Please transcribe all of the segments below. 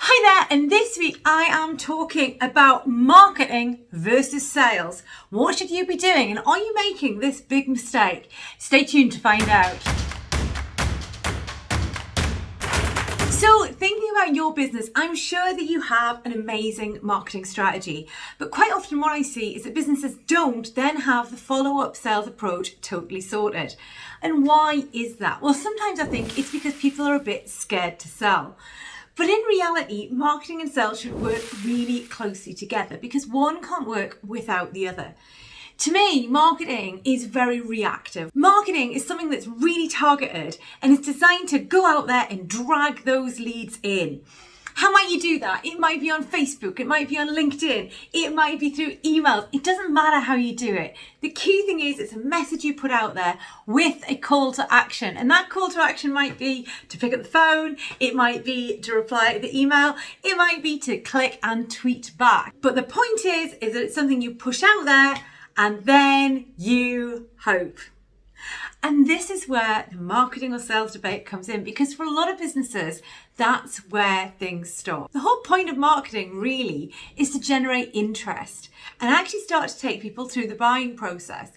Hi there, and this week I am talking about marketing versus sales. What should you be doing, and are you making this big mistake? Stay tuned to find out. So, thinking about your business, I'm sure that you have an amazing marketing strategy, but quite often what I see is that businesses don't then have the follow-up sales approach totally sorted. And why is that? Well, sometimes I think it's because people are a bit scared to sell. But in reality, marketing and sales should work really closely together because one can't work without the other. To me, marketing is very reactive. Marketing is something that's really targeted and is designed to go out there and drag those leads in. How might you do that? It might be on Facebook, it might be on LinkedIn, it might be through emails. It doesn't matter how you do it. The key thing is it's a message you put out there with a call to action. And that call to action might be to pick up the phone, it might be to reply to the email, it might be to click and tweet back. But the point is that it's something you push out there and then you hope. And this is where the marketing or sales debate comes in, because for a lot of businesses, that's where things stop. The whole point of marketing really is to generate interest and actually start to take people through the buying process.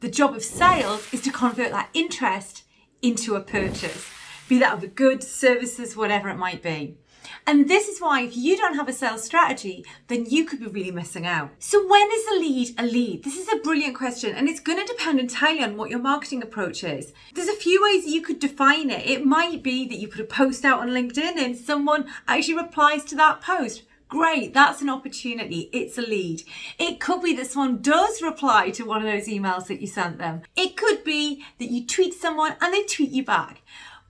The job of sales is to convert that interest into a purchase, be that of a good, services, whatever it might be. And this is why if you don't have a sales strategy, then you could be really missing out. So when is a lead a lead? This is a brilliant question, and it's going to depend entirely on what your marketing approach is. There's a few ways that you could define it. It might be that you put a post out on LinkedIn and someone actually replies to that post. Great, that's an opportunity. It's a lead. It could be that someone does reply to one of those emails that you sent them. It could be that you tweet someone and they tweet you back.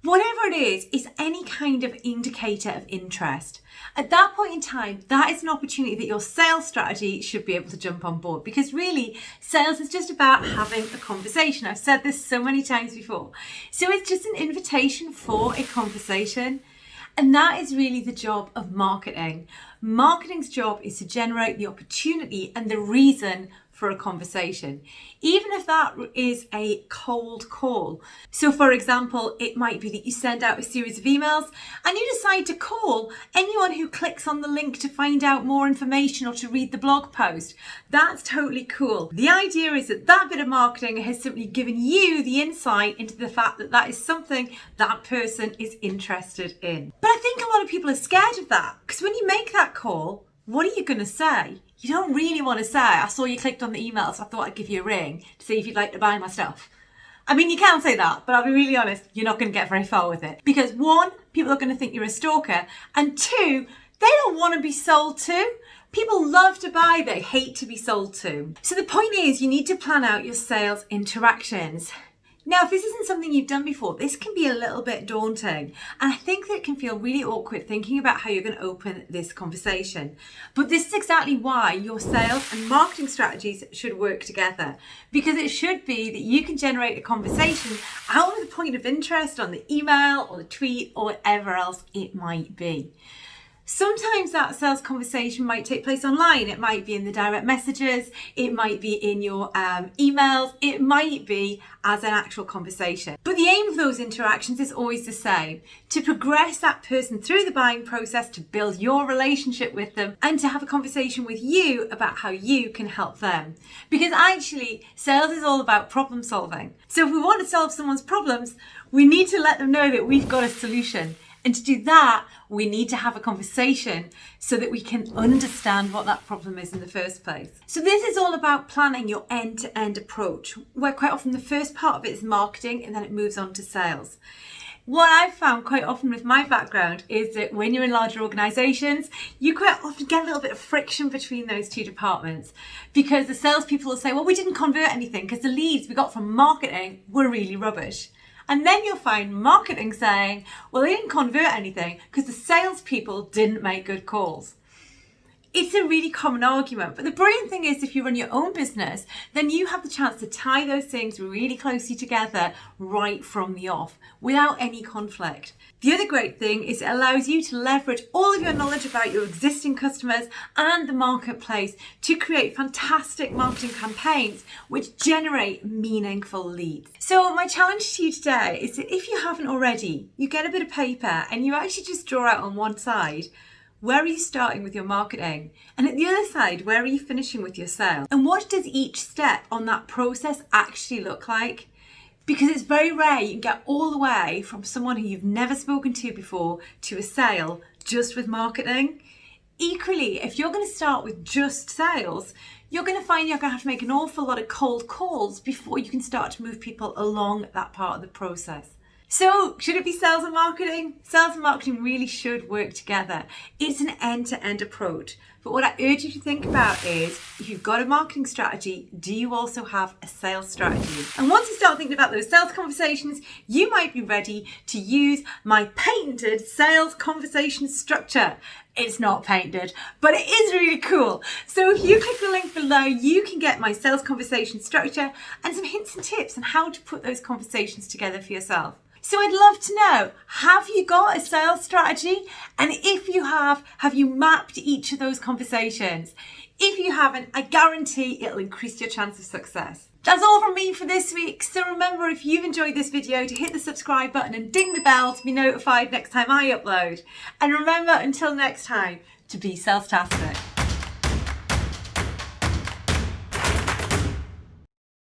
Whatever it is any kind of indicator of interest. At that point in time, that is an opportunity that your sales strategy should be able to jump on board, because really sales is just about having a conversation. I've said this so many times before. So it's just an invitation for a conversation. And that is really the job of marketing. Marketing's job is to generate the opportunity and the reason for a conversation, even if that is a cold call. So for example, it might be that you send out a series of emails and you decide to call anyone who clicks on the link to find out more information or to read the blog post. That's totally cool. The idea is that that bit of marketing has simply given you the insight into the fact that that is something that person is interested in. But I think a lot of people are scared of that, because when you make that call, what are you going to say? You don't really want to say, I saw you clicked on the email, so I thought I'd give you a ring to see if you'd like to buy my stuff. I mean, you can say that, but I'll be really honest, you're not going to get very far with it. Because one, people are going to think you're a stalker, and two, they don't want to be sold to. People love to buy, they hate to be sold to. So the point is, you need to plan out your sales interactions. Now, if this isn't something you've done before, this can be a little bit daunting. And I think that it can feel really awkward thinking about how you're going to open this conversation. But this is exactly why your sales and marketing strategies should work together. Because it should be that you can generate a conversation out of the point of interest on the email or the tweet or whatever else it might be. Sometimes that sales conversation might take place online. It might be in the direct messages, it might be in your emails, it might be as an actual conversation. But the aim of those interactions is always the same: to progress that person through the buying process, to build your relationship with them, and to have a conversation with you about how you can help them. Because actually, sales is all about problem solving. So if we want to solve someone's problems, we need to let them know that we've got a solution. And to do that, we need to have a conversation so that we can understand what that problem is in the first place. So this is all about planning your end-to-end approach, where quite often the first part of it is marketing and then it moves on to sales. What I've found quite often with my background is that when you're in larger organisations, you quite often get a little bit of friction between those two departments, because the salespeople will say, well, we didn't convert anything because the leads we got from marketing were really rubbish. And then you'll find marketing saying, well, they didn't convert anything because the salespeople didn't make good calls. It's a really common argument, but the brilliant thing is if you run your own business, then you have the chance to tie those things really closely together right from the off without any conflict. The other great thing is it allows you to leverage all of your knowledge about your existing customers and the marketplace to create fantastic marketing campaigns which generate meaningful leads. So my challenge to you today is that if you haven't already, you get a bit of paper and you actually just draw out on one side, where are you starting with your marketing? And at the other side, where are you finishing with your sale? And what does each step on that process actually look like? Because it's very rare you can get all the way from someone who you've never spoken to before to a sale just with marketing. Equally, if you're going to start with just sales, you're going to find you're going to have to make an awful lot of cold calls before you can start to move people along that part of the process. So, should it be sales and marketing? Sales and marketing really should work together. It's an end-to-end approach. But what I urge you to think about is, if you've got a marketing strategy, do you also have a sales strategy? And once you start thinking about those sales conversations, you might be ready to use my patented sales conversation structure. It's not patented, but it is really cool. So if you click the link below, you can get my sales conversation structure and some hints and tips on how to put those conversations together for yourself. So I'd love to know, have you got a sales strategy? And if you have you mapped each of those conversations? If you haven't, I guarantee it'll increase your chance of success. That's all from me for this week. So remember, if you've enjoyed this video, to hit the subscribe button and ding the bell to be notified next time I upload. And remember, until next time, to be sales-tastic.